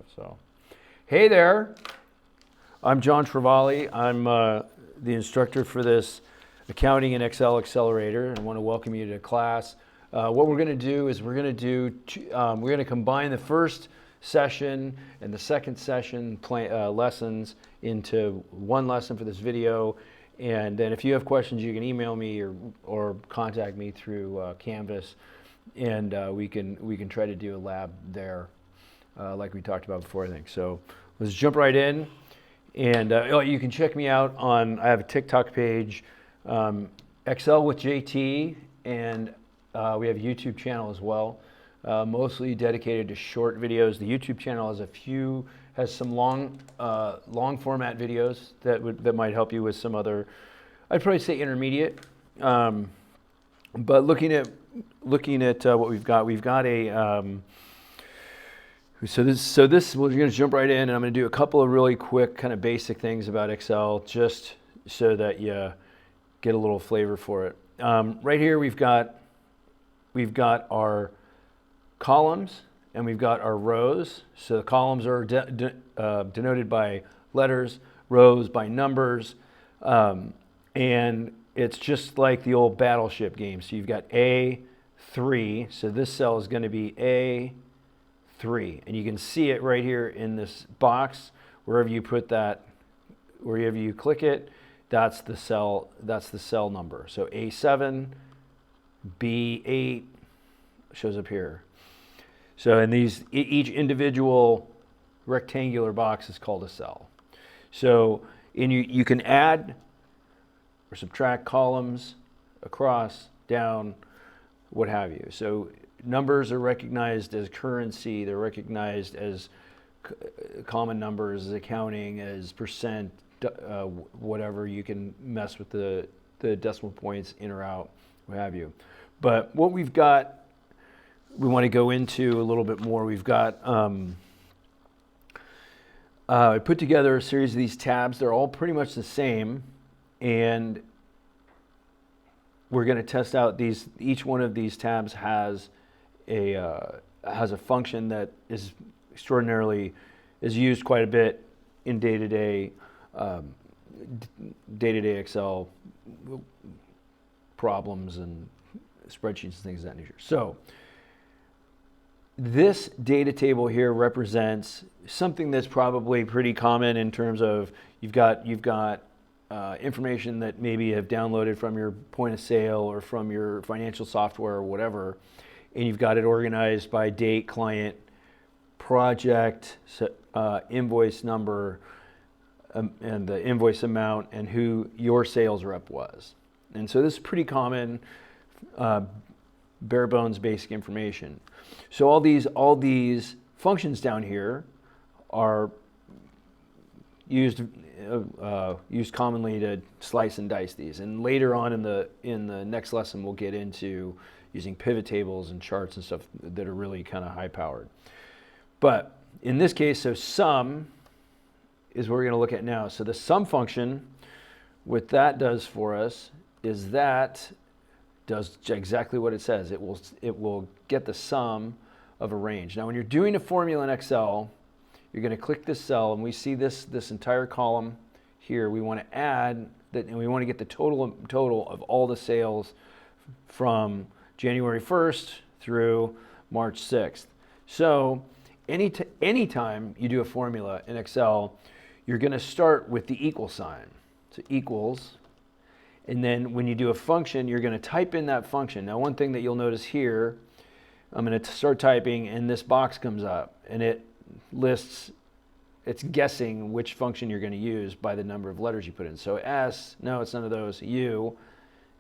stuff. So, hey there, I'm John Travali. I'm the instructor for this Accounting in Excel Accelerator, and I want to welcome you to class. What we're going to do is we're going to combine the first session and the second session lessons into one lesson for this video. And then if you have questions, you can email me or contact me through Canvas, and we can try to do a lab there, like we talked about before, I think. So let's jump right in. And you can check me out I have a TikTok page, Excel with JT, and we have a YouTube channel as well, mostly dedicated to short videos. The YouTube channel has some long format videos that might help you with some other, I'd probably say intermediate. But looking at what we've got a so this we're going to jump right in, and I'm going to do a couple of really quick kind of basic things about Excel, just so that you get a little flavor for it. Right here we've got our columns and we've got our rows. So the columns are denoted by letters, rows by numbers, and it's just like the old battleship game. So you've got A3, so this cell is going to be A3, and you can see it right here in this box. Wherever you put that, wherever you click it, that's the cell number. So A7, B8 shows up here. So in each individual rectangular box is called a cell. So you can add or subtract columns across, down, what have you. So numbers are recognized as currency. They're recognized as common numbers, as accounting, as percent, whatever. You can mess with the decimal points in or out, what have you. But what we've got, we want to go into a little bit more. We've got, I put together a series of these tabs. They're all pretty much the same, and we're going to test out these. Each one of these tabs has a function that is used quite a bit in day-to-day Excel problems and spreadsheets and things of that nature. So this data table here represents something that's probably pretty common in terms of you've got information that maybe you have downloaded from your point of sale or from your financial software or whatever, and you've got it organized by date, client, project, invoice number, and the invoice amount, and who your sales rep was. And so this is pretty common, bare bones basic information. So all these functions down here are used commonly to slice and dice these. And later on in the next lesson, we'll get into using pivot tables and charts and stuff that are really kind of high powered. But in this case, so sum is what we're going to look at now. So the sum function, what that does for us is that does exactly what it says. It will get the sum of a range. Now when you're doing a formula in Excel, you're going to click this cell, and we see this entire column here. We want to add that, and we want to get the total of all the sales from January 1st through March 6th. So anytime you do a formula in Excel, you're going to start with the equal sign. So equals, and then when you do a function, you're going to type in that function. Now one thing that you'll notice here, I'm going to start typing, and this box comes up, and it lists, it's guessing which function you're going to use by the number of letters you put in. So S, no, it's none of those. U,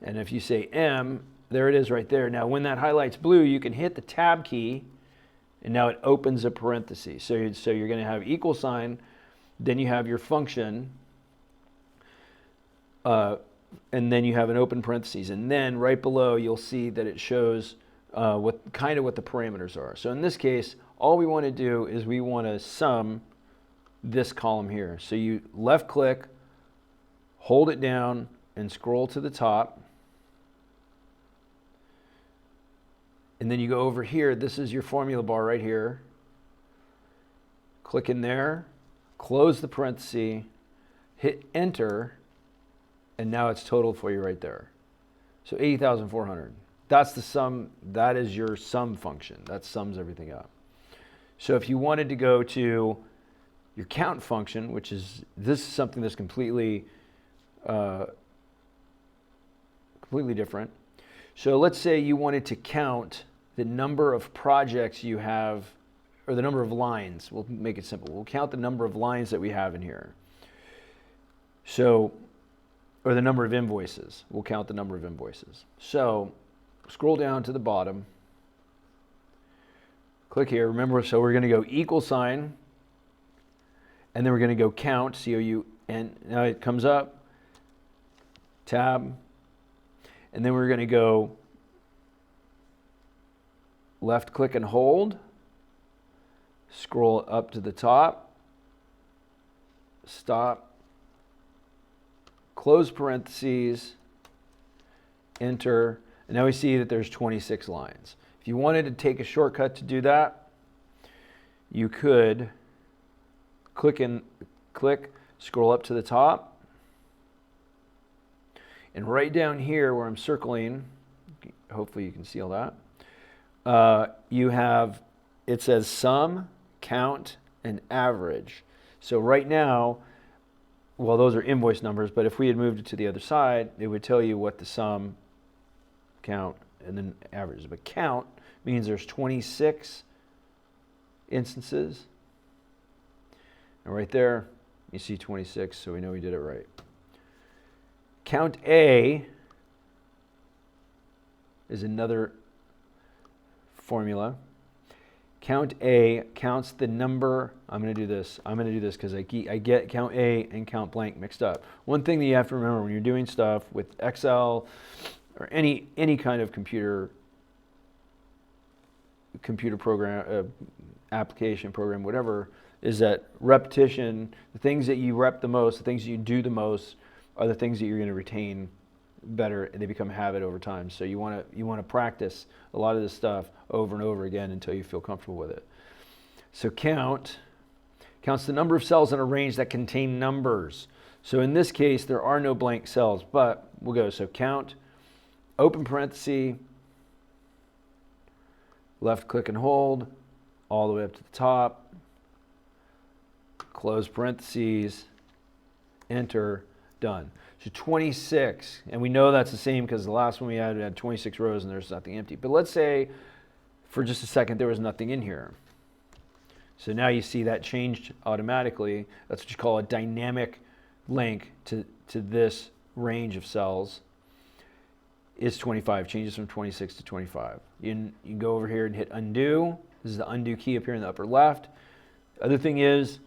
and if you say M, there it is right there. Now when that highlights blue, you can hit the tab key, and now it opens a parenthesis. So you're going to have equal sign, then you have your function, and then you have an open parentheses, and then right below you'll see that it shows what the parameters are. So in this case, all we want to do is we want to sum this column here. So you left click, hold it down, and scroll to the top. And then you go over here, this is your formula bar right here. click in there, close the parenthesis, hit enter, and now it's totaled for you right there. So 80,400. That's the sum. That is your sum function. That sums everything up. So if you wanted to go to your count function, which is, this is something that's completely different. So let's say you wanted to count the number of projects you have, or the number of lines. We'll make it simple. We'll count the number of lines that we have in here. So, or the number of invoices. We'll count the number of invoices. So scroll down to the bottom. Click here. Remember, so we're going to go equal sign, and then we're going to go count, C-O-U-N. Now it comes up, tab, and then we're going to go left click and hold, scroll up to the top, stop, close parentheses, enter, and now we see that there's 26 lines. If you wanted to take a shortcut to do that, you could click, scroll up to the top, and right down here where I'm circling, hopefully you can see all that, you have, it says sum, count, and average. So right now, well, those are invoice numbers, but if we had moved it to the other side, it would tell you what the sum, count, and then average. But count means there's 26 instances. And right there, you see 26, so we know we did it right. Count A is another formula. Count A counts the number. I'm going to do this. I'm going to do this because I get count A and count blank mixed up. One thing that you have to remember when you're doing stuff with Excel or any kind of computer program, application program, whatever, is that repetition, the things that you rep the most, the things that you do the most, are the things that you're going to retain better, and they become a habit over time. So you want to practice a lot of this stuff over and over again until you feel comfortable with it. So count counts the number of cells in a range that contain numbers. So in this case, there are no blank cells, but we'll go. So count, open parenthesis, left click and hold, all the way up to the top, close parentheses, enter, done. So 26, and we know that's the same because the last one we had 26 rows and there's nothing empty. But let's say for just a second there was nothing in here. So now you see that changed automatically. That's what you call a dynamic link to this range of cells. Is 25, changes from 26 to 25. You can go over here and hit undo. This is the undo key up here in the upper left. Other thing is,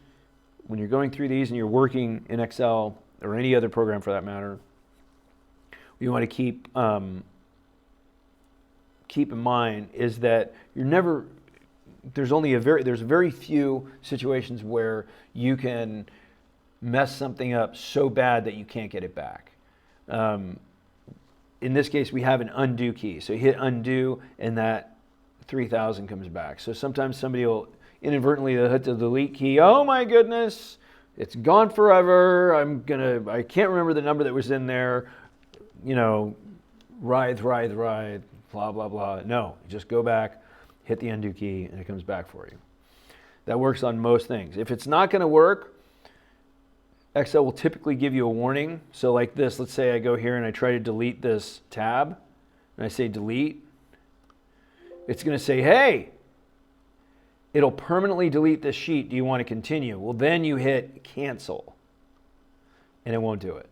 when you're going through these and you're working in Excel, or any other program for that matter, you want to keep in mind is that you're never, there's very few situations where you can mess something up so bad that you can't get it back. In this case, we have an undo key. So you hit undo and that 3000 comes back. So sometimes somebody will inadvertently hit the delete key. Oh my goodness, it's gone forever. I can't remember the number that was in there. You know, writhe, blah, blah, blah. No, just go back, hit the undo key, and it comes back for you. That works on most things. If it's not going to work, Excel will typically give you a warning. So like this, let's say I go here and I try to delete this tab, and I say delete. It's going to say, hey, it'll permanently delete this sheet. Do you want to continue? Well, then you hit cancel, and it won't do it.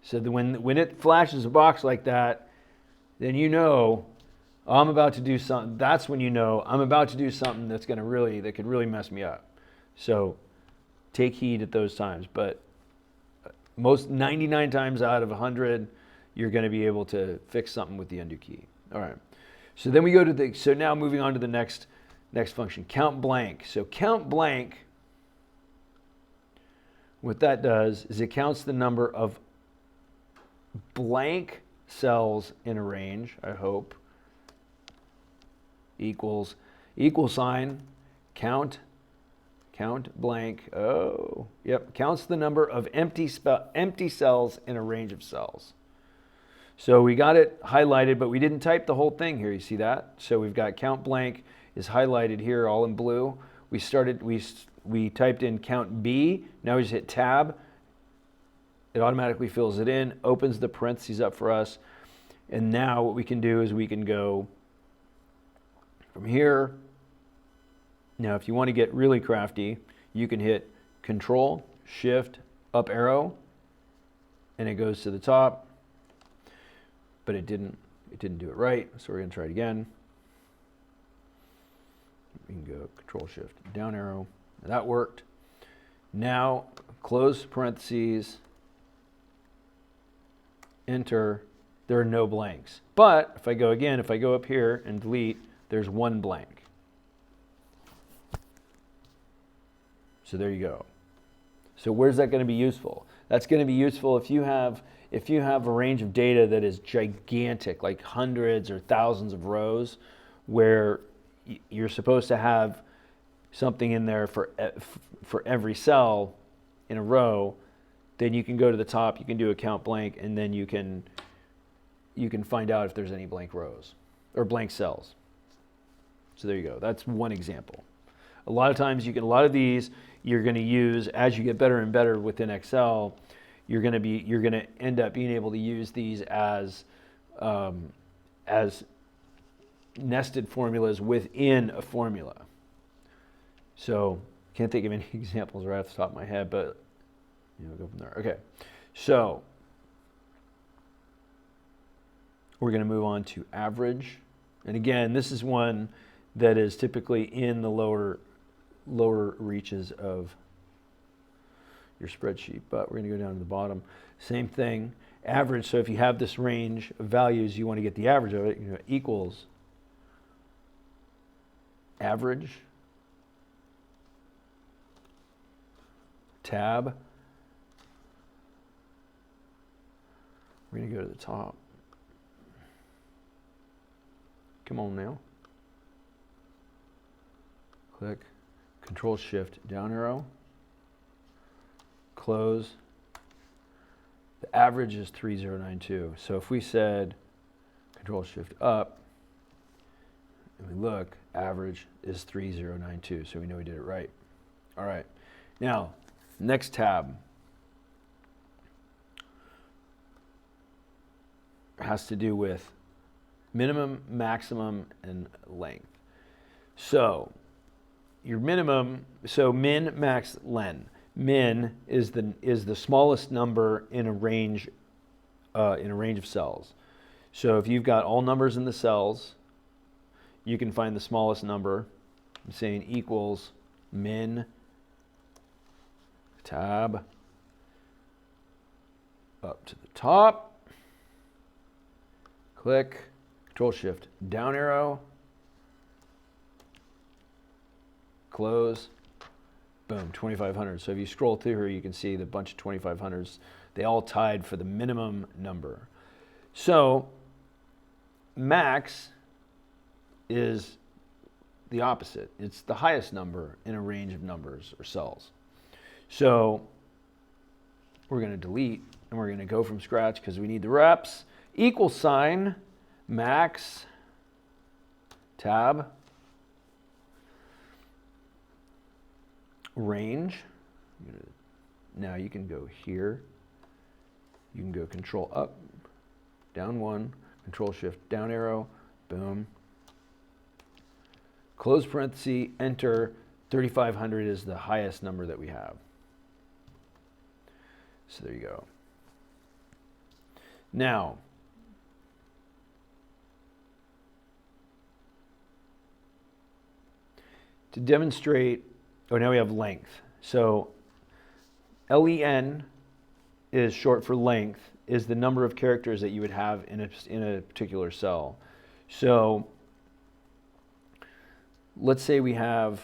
So when it flashes a box like that, then you know I'm about to do something. That's when you know I'm about to do something that could really mess me up. So take heed at those times. But most 99 times out of 100, you're going to be able to fix something with the undo key. All right. So then we go to so now moving on to the next function, count blank. So count blank, what that does is it counts the number of blank cells in a range, I hope, equals, equal sign, count count blank. Oh, yep. Counts the number of empty cells in a range of cells. So we got it highlighted, but we didn't type the whole thing here. You see that? So we've got count blank is highlighted here, all in blue. We typed in count B. Now we just hit tab. It automatically fills it in, opens the parentheses up for us. And now what we can do is we can go from here. Now, if you want to get really crafty, you can hit Control, Shift, up arrow, and it goes to the top. But it didn't do it right, so we're going to try it again. We can go Control, Shift, down arrow. That worked. Now, close parentheses, enter. There are no blanks. But if I go again, if I go up here and delete, there's one blank. So there you go. So where's that going to be useful? That's going to be useful if you have a range of data that is gigantic, like hundreds or thousands of rows, where you're supposed to have something in there for every cell in a row. Then you can go to the top, you can do a count blank, and then you can find out if there's any blank rows or blank cells. So there you go. That's one example. A lot of times a lot of these you're going to use as you get better and better within Excel. You're going to end up being able to use these as nested formulas within a formula. So can't think of any examples right off the top of my head, but go from there. Okay, so we're going to move on to average, and again, this is one that is typically in the lower reaches of your spreadsheet, but we're going to go down to the bottom. Same thing, average. So if you have this range of values, you want to get the average of it. Equals average, tab. We're going to go to the top. Come on now. Click, Control Shift, down arrow, close. The average is 3092. So if we said Control Shift up, and we look, average is 3092. So we know we did it right. All right. Now, next tab has to do with minimum, maximum, and length. So your minimum, so min, max, len. Min is the smallest number in a range of cells. So if you've got all numbers in the cells, you can find the smallest number. I'm saying equals min, tab, up to the top, click, Control Shift, down arrow, close, boom, 2500. So if you scroll through here, you can see the bunch of 2500s. They all tied for the minimum number. So max is the opposite. It's the highest number in a range of numbers or cells. So we're going to delete, and we're going to go from scratch because we need the reps. Equal sign, max, tab, range. Now you can go here. You can go Control up, down one, Control Shift, down arrow, boom. Close parenthesis, enter. 3500 is the highest number that we have. So there you go. Now, to demonstrate, now we have length. So LEN is short for length, is the number of characters that you would have in a particular cell. So let's say we want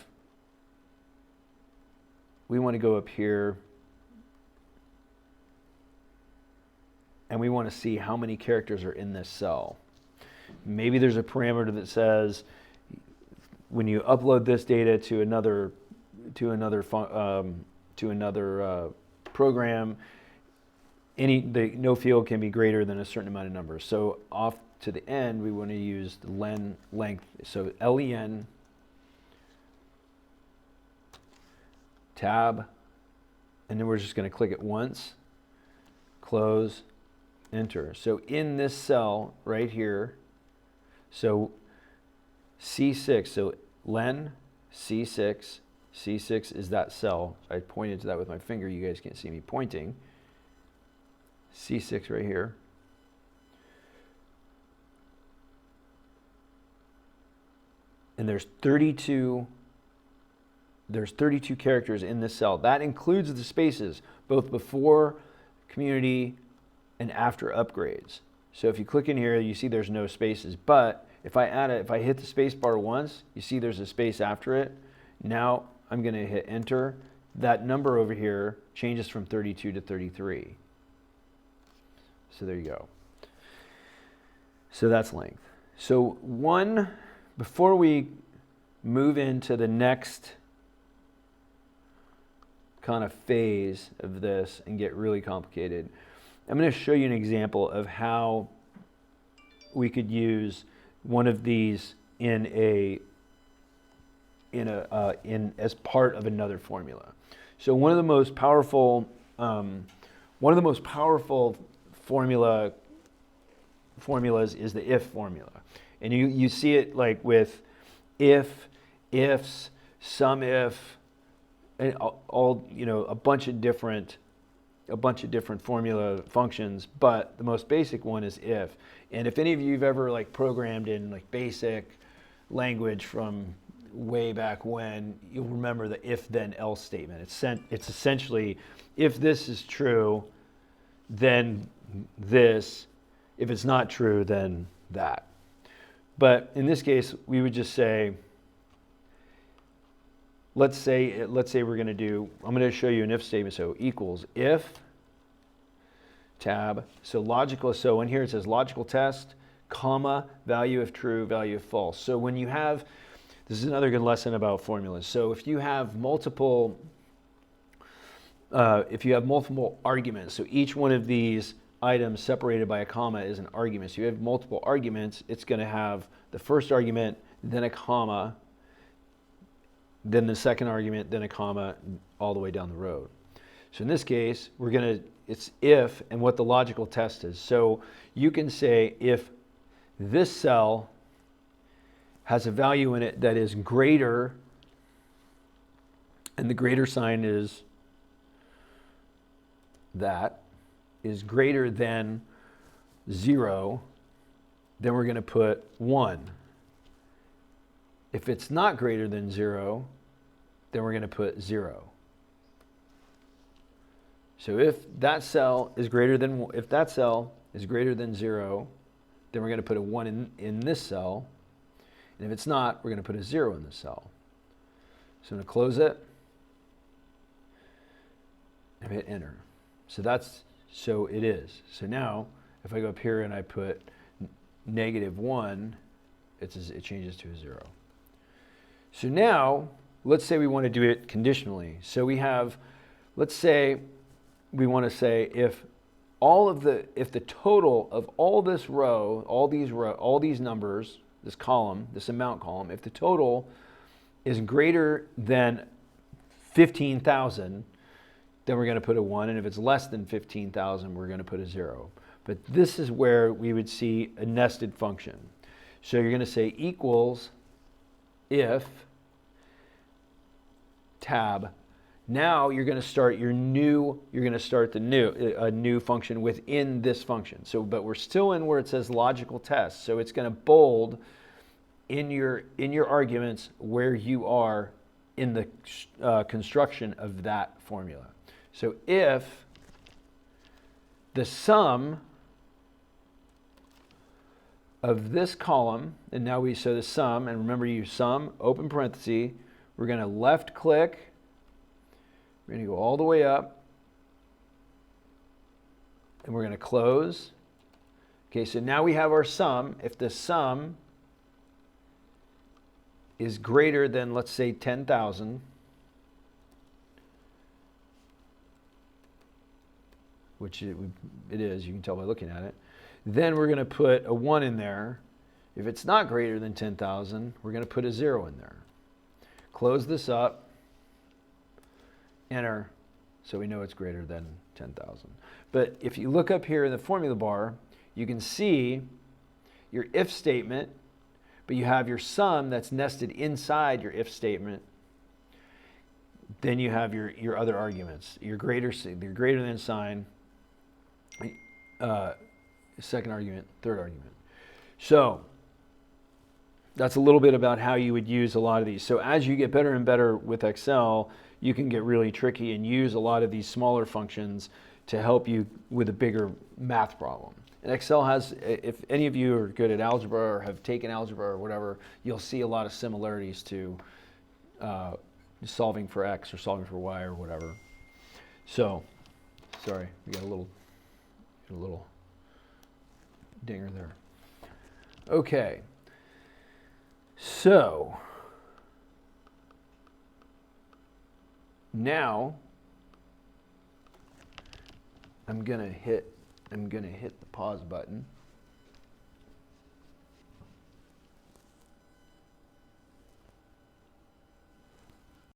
to go up here and we want to see how many characters are in this cell. Maybe there's a parameter that says when you upload this data to another program, the no field can be greater than a certain amount of numbers. So off to the end, we want to use the len length. So len tab, and then we're just going to click it once, close, enter. So in this cell right here, so C6, so len C6, C6 is that cell. I pointed to that with my finger. You guys can't see me pointing. C6 right here. And there's 32 characters in this cell. That includes the spaces, both before community and after upgrades. So if you click in here, you see there's no spaces. But if I hit the space bar once, you see there's a space after it. Now I'm going to hit enter. That number over here changes from 32 to 33. So there you go. So that's length. So before we move into the next kind of phase of this and get really complicated, I'm going to show you an example of how we could use one of these as part of another formula. So one of the most powerful formulas is the if formula, and you see it like with if, ifs, sum if, and all a bunch of different formula functions, but the most basic one is if. And if any of you have ever like programmed in like basic language from way back when, you'll remember the if then else statement. It's essentially, if this is true, then this. If it's not true, then that. But in this case, we would just say, let's say we're going to do, I'm going to show you an if statement. So equals if tab, so logical, so in here it says logical test, comma, value if true, value if false. So when you have, this is another good lesson about formulas. So if you have multiple arguments, so each one of these items separated by a comma is an argument. So you have multiple arguments, it's going to have the first argument, then a comma, then the second argument, then a comma, all the way down the road. So in this case, it's if and what the logical test is. So you can say if this cell has a value in it that is greater, and the greater sign is that, is greater than 0, then we're going to put 1. If it's not greater than 0, then we're going to put 0. So if that cell is greater than 0, then we're going to put a 1 in this cell. And if it's not, we're going to put a 0 in this cell. So I'm going to close it and hit enter. So it is. So now if I go up here and I put -1, it changes to a 0. So now let's say we want to do it conditionally. So we have, let's say we want to say if the total of all this row, all these numbers, this column, this amount column, if the total is greater than 15,000, then we're going to put a 1, and if it's less than 15,000, we're going to put a 0. But this is where we would see a nested function. So you're going to say equals if tab. Now you're going to start a new function within this function. So, but we're still in where it says logical test. So it's going to bold in your arguments where you are in the construction of that formula. So if the sum of this column, and now so the sum, and remember you sum, open parenthesis, we're going to left click, we're going to go all the way up, and we're going to close. Okay, so now we have our sum. If the sum is greater than, let's say, 10,000, which it is, you can tell by looking at it. Then we're going to put a 1 in there. If it's not greater than 10,000, we're going to put a 0 in there. Close this up, enter, so we know it's greater than 10,000. But if you look up here in the formula bar, you can see your if statement, but you have your sum that's nested inside your if statement. Then you have your other arguments, your greater than sign, second argument, third argument. So that's a little bit about how you would use a lot of these. So as you get better and better with Excel, you can get really tricky and use a lot of these smaller functions to help you with a bigger math problem. And Excel has, if any of you are good at algebra or have taken algebra or whatever, you'll see a lot of similarities to solving for X or solving for Y or whatever. So, sorry, we got a little dinger there. Okay. So now I'm gonna hit the pause button.